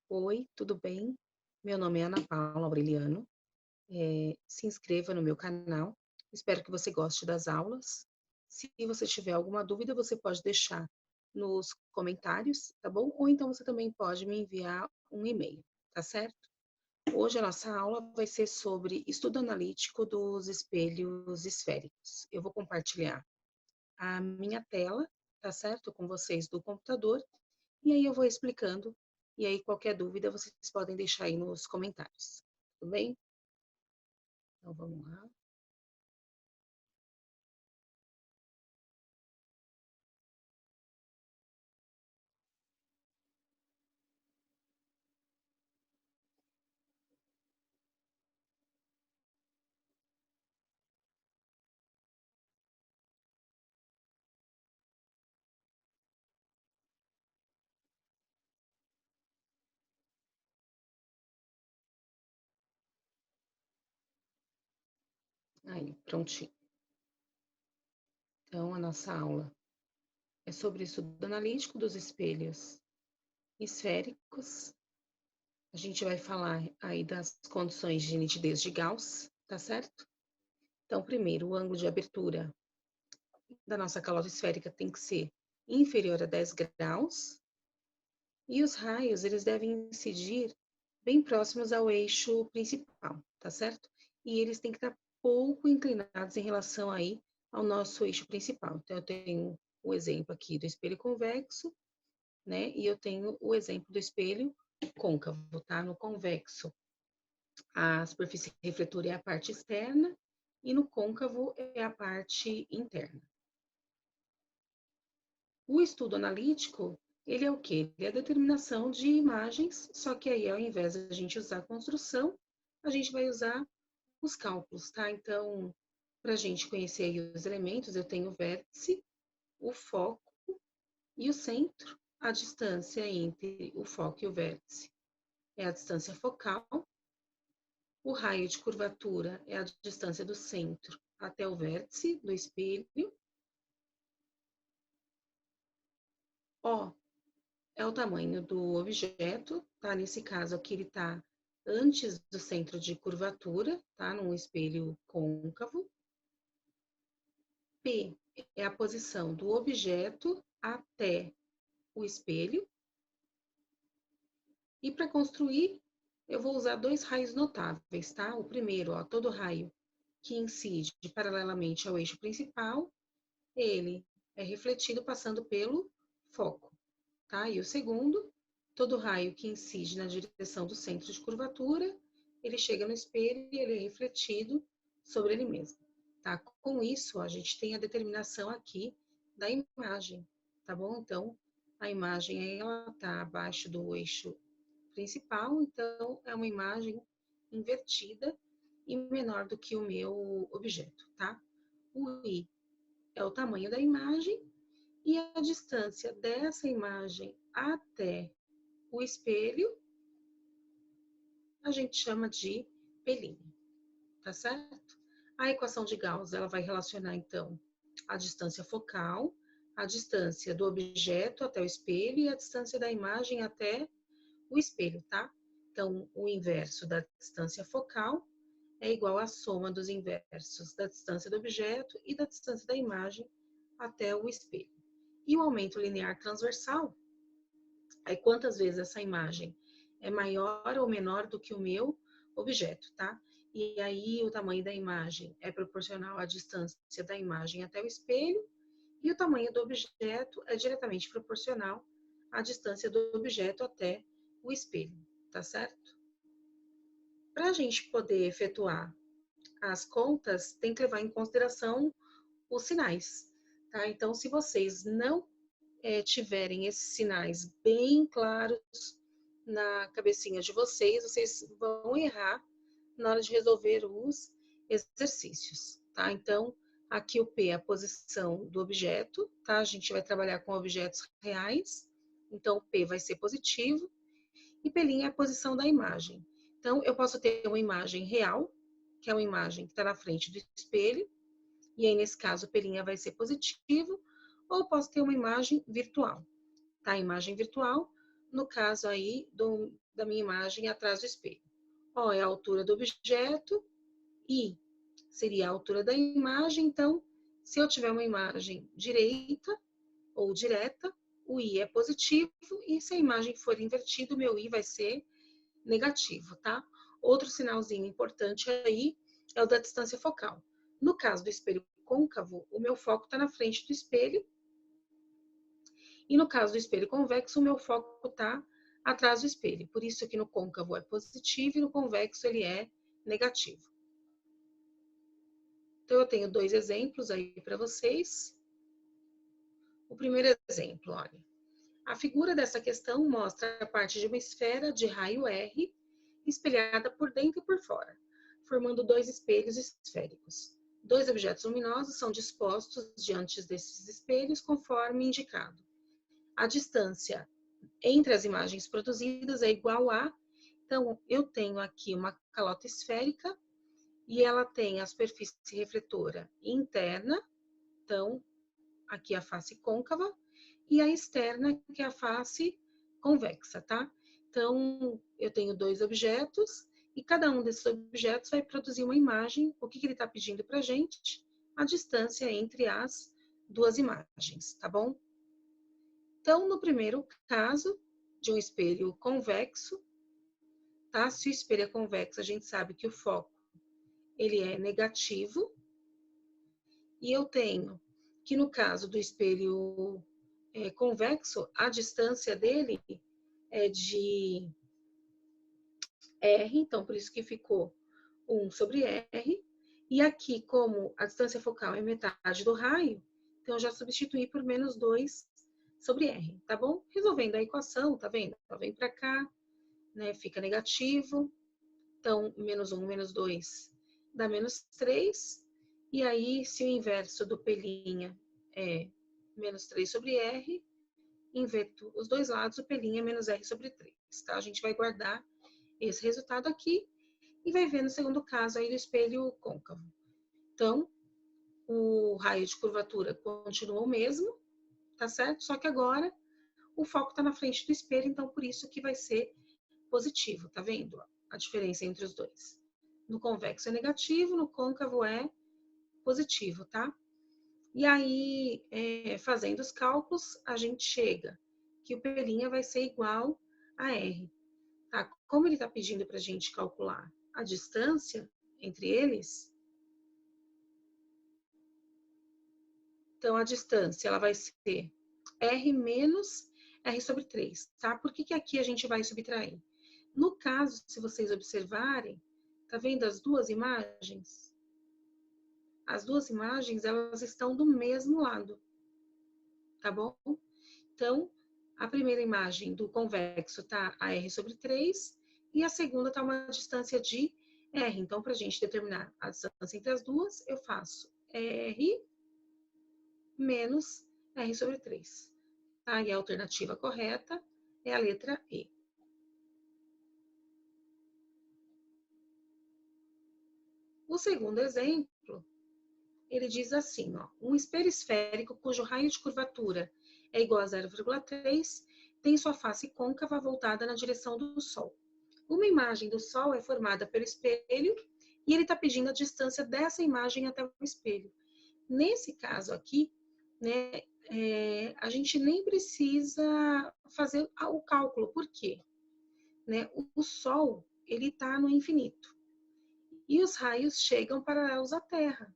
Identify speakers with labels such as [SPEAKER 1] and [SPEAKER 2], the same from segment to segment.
[SPEAKER 1] Oi, tudo bem? Meu nome é Ana Paula Aureliano. Se inscreva no meu canal. Espero que você goste das aulas. Se você tiver alguma dúvida, você pode deixar nos comentários, tá bom? Ou então você também pode me enviar um e-mail, tá certo? Hoje a nossa aula vai ser sobre estudo analítico dos espelhos esféricos. Eu vou compartilhar a minha tela, tá certo? Com vocês do computador. E aí eu vou explicando, e aí qualquer dúvida vocês podem deixar aí nos comentários, tudo bem? Então vamos lá. Aí, prontinho. Então a nossa aula é sobre o estudo analítico dos espelhos esféricos. A gente vai falar aí das condições de nitidez de Gauss, tá certo? Então, primeiro, o ângulo de abertura da nossa calota esférica tem que ser inferior a 10 graus, e os raios, eles devem incidir bem próximos ao eixo principal, tá certo? E eles têm que estar pouco inclinados em relação aí ao nosso eixo principal. Então, eu tenho o exemplo aqui do espelho convexo, né? E eu tenho o exemplo do espelho côncavo, tá? No convexo, a superfície refletora é a parte externa e no côncavo é a parte interna. O estudo analítico, ele é o quê? Ele é a determinação de imagens, só que aí, ao invés de a gente usar a construção, a gente vai usar os cálculos, tá? Então, para a gente conhecer aí os elementos, eu tenho o vértice, o foco e o centro. A distância entre o foco e o vértice é a distância focal. O raio de curvatura é a distância do centro até o vértice do espelho. O é o tamanho do objeto, tá? Nesse caso aqui ele está antes do centro de curvatura, tá? Num espelho côncavo. P é a posição do objeto até o espelho. E para construir, eu vou usar dois raios notáveis, tá? O primeiro, ó, todo raio que incide paralelamente ao eixo principal, ele é refletido passando pelo foco, tá? E o segundo, todo raio que incide na direção do centro de curvatura, ele chega no espelho e ele é refletido sobre ele mesmo, tá? Com isso, a gente tem a determinação aqui da imagem, tá bom? Então, a imagem, ela tá abaixo do eixo principal, então é uma imagem invertida e menor do que o meu objeto, tá? O I é o tamanho da imagem e a distância dessa imagem até o espelho a gente chama de pelinha, tá certo? A equação de Gauss, ela vai relacionar, então, a distância focal, a distância do objeto até o espelho e a distância da imagem até o espelho, tá? Então, o inverso da distância focal é igual à soma dos inversos da distância do objeto e da distância da imagem até o espelho. E o aumento linear transversal, aí quantas vezes essa imagem é maior ou menor do que o meu objeto, tá? E aí o tamanho da imagem é proporcional à distância da imagem até o espelho e o tamanho do objeto é diretamente proporcional à distância do objeto até o espelho, tá certo? Para a gente poder efetuar as contas, tem que levar em consideração os sinais, tá? Então, se vocês não tiverem esses sinais bem claros na cabecinha de vocês, vocês vão errar na hora de resolver os exercícios, tá? Então, aqui o P é a posição do objeto, tá? A gente vai trabalhar com objetos reais, então o P vai ser positivo, e P' é a posição da imagem. Então, eu posso ter uma imagem real, que é uma imagem que está na frente do espelho, e aí, nesse caso, P' vai ser positivo, ou posso ter uma imagem virtual, tá? A imagem virtual, no caso aí da minha imagem atrás do espelho. O é a altura do objeto, I seria a altura da imagem, então, se eu tiver uma imagem direita ou direta, o I é positivo, e se a imagem for invertida, o meu I vai ser negativo, tá? Outro sinalzinho importante aí é o da distância focal. No caso do espelho côncavo, o meu foco está na frente do espelho, e no caso do espelho convexo, o meu foco está atrás do espelho. Por isso que no côncavo é positivo e no convexo ele é negativo. Então, eu tenho dois exemplos aí para vocês. O primeiro exemplo, olha. A figura dessa questão mostra a parte de uma esfera de raio R espelhada por dentro e por fora, formando dois espelhos esféricos. Dois objetos luminosos são dispostos diante desses espelhos conforme indicado. A distância entre as imagens produzidas é igual a... Então, eu tenho aqui uma calota esférica e ela tem a superfície refletora interna, então, aqui a face côncava, e a externa, que é a face convexa, tá? Então, eu tenho dois objetos, e cada um desses objetos vai produzir uma imagem. O que ele está pedindo para a gente? A distância entre as duas imagens, tá bom? Então, no primeiro caso, de um espelho convexo, tá? Se o espelho é convexo, a gente sabe que o foco, ele é negativo, e eu tenho que no caso do espelho convexo, a distância dele é de R, então por isso que ficou 1 sobre R. E aqui, como a distância focal é metade do raio, então eu já substituí por menos 2 sobre R, tá bom? Resolvendo a equação, tá vendo? Ela vem para cá, né? Fica negativo. Então, menos 1, menos 2 dá menos 3. E aí, se o inverso do P' é menos 3 sobre R, inverto os dois lados, o P' é menos R sobre 3, tá? A gente vai guardar esse resultado aqui e vai ver no segundo caso aí do espelho côncavo. Então, o raio de curvatura continua o mesmo, tá certo? Só que agora o foco está na frente do espelho, então por isso que vai ser positivo, tá vendo? A diferença entre os dois. No convexo é negativo, no côncavo é positivo, tá? E aí, fazendo os cálculos, a gente chega que o P' vai ser igual a R. Tá? Como ele está pedindo para a gente calcular a distância entre eles, então a distância ela vai ser R menos R sobre 3, tá? Por que aqui a gente vai subtrair? No caso, se vocês observarem, tá vendo as duas imagens? As duas imagens, elas estão do mesmo lado, tá bom? Então, a primeira imagem do convexo tá a R sobre 3 e a segunda tá uma distância de R. Então, para a gente determinar a distância entre as duas, eu faço R menos R sobre 3. Tá? E a alternativa correta é a letra E. O segundo exemplo, ele diz assim, ó, um espelho esférico cujo raio de curvatura é igual a 0,3 tem sua face côncava voltada na direção do Sol. Uma imagem do Sol é formada pelo espelho e ele está pedindo a distância dessa imagem até o espelho. Nesse caso aqui, né, a gente nem precisa fazer o cálculo. Por quê? Né, o Sol, ele está no infinito. E os raios chegam paralelos à Terra.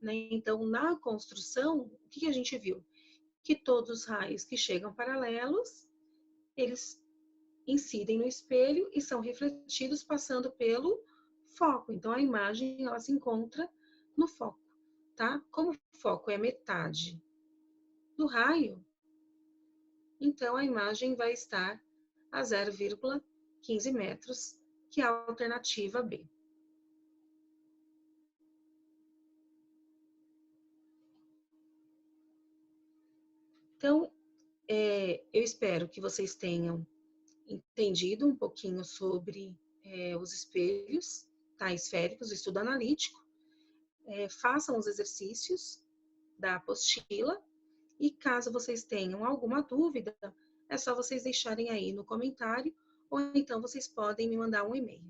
[SPEAKER 1] Né? Então, na construção, o que a gente viu? Que todos os raios que chegam paralelos, eles incidem no espelho e são refletidos passando pelo foco. Então, a imagem, ela se encontra no foco, tá? Como o foco é metade do raio, então a imagem vai estar a 0,15 metros, que é a alternativa B. Então, eu espero que vocês tenham entendido um pouquinho sobre os espelhos, tá, esféricos, o estudo analítico. Façam os exercícios da apostila e caso vocês tenham alguma dúvida, é só vocês deixarem aí no comentário ou então vocês podem me mandar um e-mail.